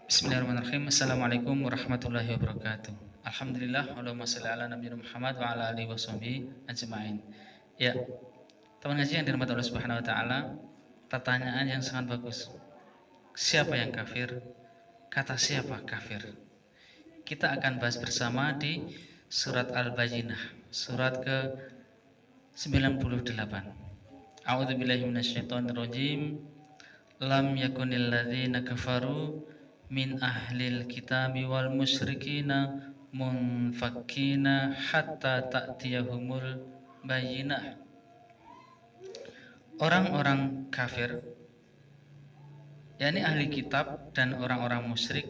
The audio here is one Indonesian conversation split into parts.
Bismillahirrahmanirrahim. Assalamualaikum warahmatullahi wabarakatuh. Alhamdulillah, Allahumma sholli ala nabiyina Muhammad wa ala alihi washabihi ajmain. Ya, teman ngaji yang dirahmati Allah Subhanahu wa taala, pertanyaan yang sangat bagus. Siapa yang kafir? Kata siapa kafir? Kita akan bahas bersama di surat Al-Bayyinah, surat ke-98. A'udzubillahi minasyaitonirrajim. Lam yakunil ladzina kafaru min ahlil kitabi wal musyrikina munfakkina hatta ta'tiyahumul bayyinah. Orang-orang kafir, yakni ahli kitab dan orang-orang musyrik,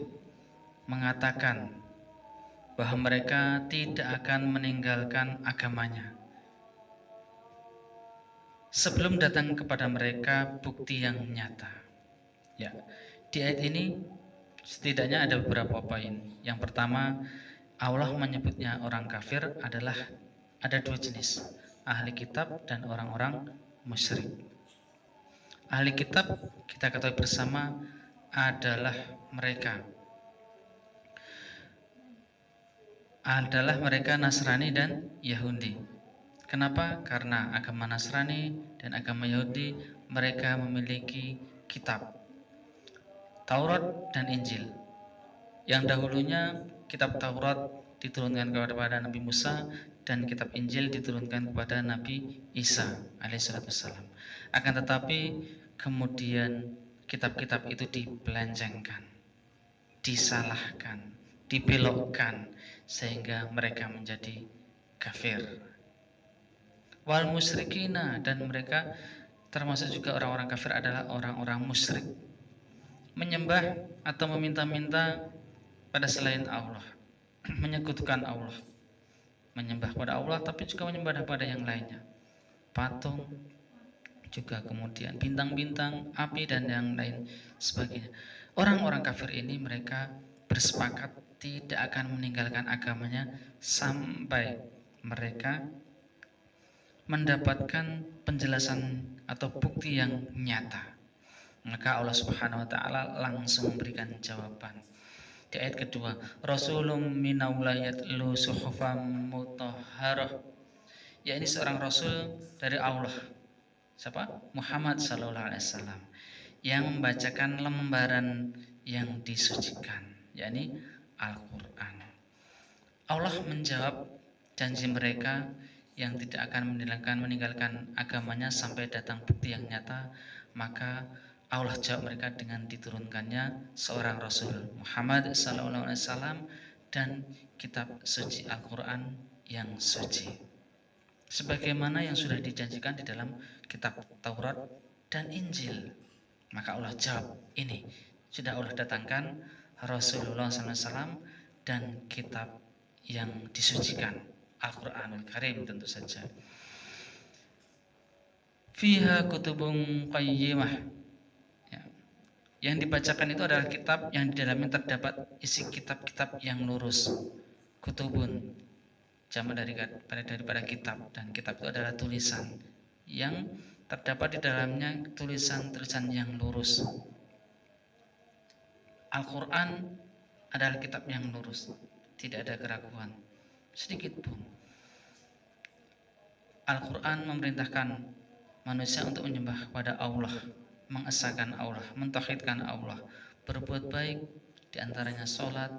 mengatakan bahwa mereka tidak akan meninggalkan agamanya sebelum datang kepada mereka bukti yang nyata. Ya, di ayat ini setidaknya ada beberapa poin. Yang pertama, Allah menyebutnya orang kafir adalah ada dua jenis, ahli kitab dan orang-orang musyrik. Ahli kitab kita ketahui bersama adalah mereka Nasrani dan Yahudi. Kenapa? Karena agama Nasrani dan agama Yahudi mereka memiliki kitab Taurat dan Injil. Yang dahulunya kitab Taurat diturunkan kepada Nabi Musa dan kitab Injil diturunkan kepada Nabi Isa alaihissalam. Akan tetapi kemudian kitab-kitab itu dibelencengkan, disalahkan, dibelokkan sehingga mereka menjadi kafir. Wal musyrikina, dan mereka termasuk juga orang-orang kafir adalah orang-orang musyrik, menyembah atau meminta-minta pada selain Allah, menyekutukan Allah, menyembah pada Allah tapi juga menyembah pada yang lainnya, patung, juga kemudian bintang-bintang, api dan yang lain sebagainya. Orang-orang kafir ini mereka bersepakat tidak akan meninggalkan agamanya sampai mereka mendapatkan penjelasan atau bukti yang nyata. Maka Allah Subhanahu wa taala langsung memberikan jawaban. Di ayat kedua, Rasulun minaulayat lu suhufam mutahharah. Ya, ini seorang rasul dari Allah. Siapa? Muhammad sallallahu alaihi wasallam, yang membacakan lembaran yang disucikan, yakni Al-Qur'an. Allah menjawab janji mereka yang tidak akan meninggalkan agamanya sampai datang bukti yang nyata. Maka Allah jawab mereka dengan diturunkannya seorang Rasul Muhammad SAW dan kitab suci Al-Quran yang suci, sebagaimana yang sudah dijanjikan di dalam kitab Taurat dan Injil. Maka Allah jawab, ini sudah Allah datangkan Rasulullah SAW dan kitab yang disucikan, Al-Quranul Karim tentu saja. Fiha kutubun qayyimah. Ya. Yang dibacakan itu adalah kitab yang di dalamnya terdapat isi kitab-kitab yang lurus. Kutubun jamak daripada kitab, dan kitab itu adalah tulisan yang terdapat di dalamnya tulisan-tulisan yang lurus. Al-Quran adalah kitab yang lurus, tidak ada keraguan sedikit pun. Al-Quran memerintahkan manusia untuk menyembah kepada Allah, mengesahkan Allah, mentauhidkan Allah, berbuat baik, diantaranya sholat,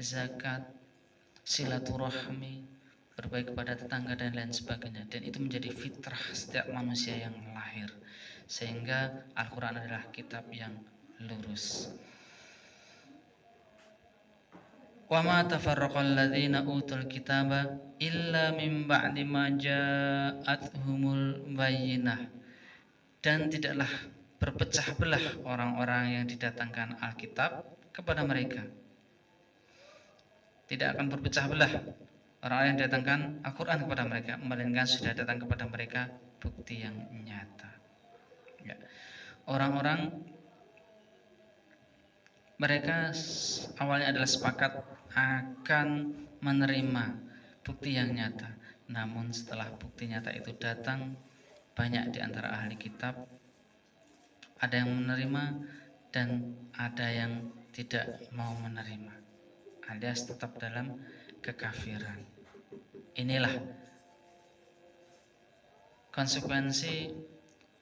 zakat, silaturahmi, berbaik kepada tetangga dan lain sebagainya. Dan itu menjadi fitrah setiap manusia yang lahir, sehingga Al-Quran adalah kitab yang lurus. Wa ma tafarraqal ladzina utul kitaba illa min ba'di ma ja'atuhumul bayyinah. Dan tidaklah berpecah belah orang-orang yang didatangkan Alkitab kepada mereka. Tidak akan berpecah belah orang-orang yang didatangkan Al-Quran kepada mereka, melainkan sudah datang kepada mereka bukti yang nyata. Ya. Orang-orang mereka awalnya adalah sepakat akan menerima bukti yang nyata. Namun setelah bukti nyata itu datang, banyak di antara ahli kitab ada yang menerima dan ada yang tidak mau menerima, alias tetap dalam kekafiran. Inilah konsekuensi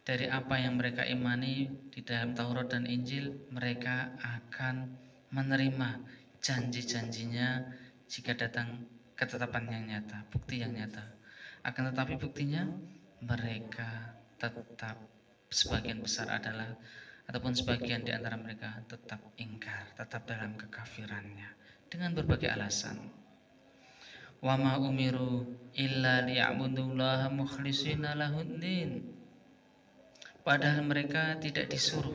dari apa yang mereka imani di dalam Taurat dan Injil. Mereka akan menerima janji-janjinya jika datang ketetapan yang nyata, bukti yang nyata. Akan tetapi buktinya mereka tetap, sebagian besar adalah, ataupun sebagian di antara mereka tetap ingkar, tetap dalam kekafirannya dengan berbagai alasan. Wa ma umiru illa liya'budullaha mukhlishina lahuddin. Padahal mereka tidak disuruh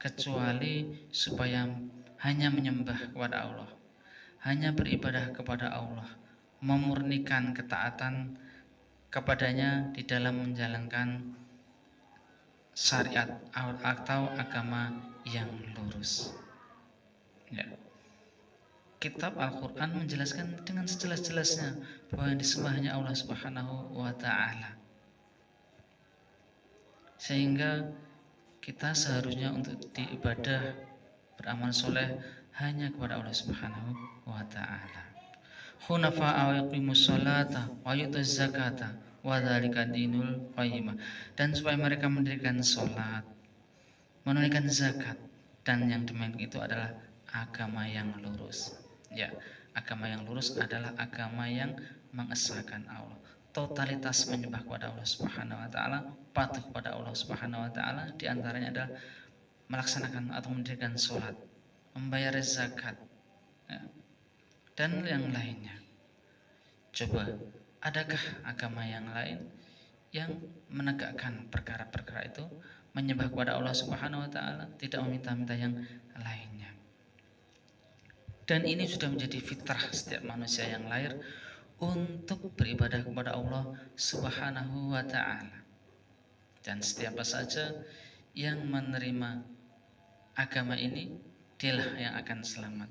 kecuali supaya hanya menyembah kepada Allah, hanya beribadah kepada Allah, memurnikan ketaatan kepadanya di dalam menjalankan syariat atau agama yang lurus. Ya. Kitab Al-Quran menjelaskan dengan sejelas-jelasnya bahwa yang disembah hanya Allah Subhanahu wa Ta'ala, sehingga kita seharusnya untuk diibadah, beramal soleh hanya kepada Allah Subhanahu wa Ta'ala. Hunafa'a wa yuqimus sholata wa yutuz zakata wa dzalika dinul qayyimah. Dan supaya mereka mendirikan sholat, menunaikan zakat, dan yang demikian itu adalah agama yang lurus. Ya, agama yang lurus adalah agama yang mengesahkan Allah, totalitas menyembah kepada Allah Subhanahu wa Ta'ala, patuh kepada Allah Subhanahu wa Ta'ala. Di antaranya adalah melaksanakan atau mendirikan sholat, membayar zakat, ya, dan yang lainnya. Coba, adakah agama yang lain yang menegakkan perkara-perkara itu, menyembah kepada Allah Subhanahu wa Ta'ala, tidak meminta-minta yang lainnya? Dan ini sudah menjadi fitrah setiap manusia yang lahir untuk beribadah kepada Allah Subhanahu wa Ta'ala. Dan setiap saja yang menerima agama ini, dialah yang akan selamat.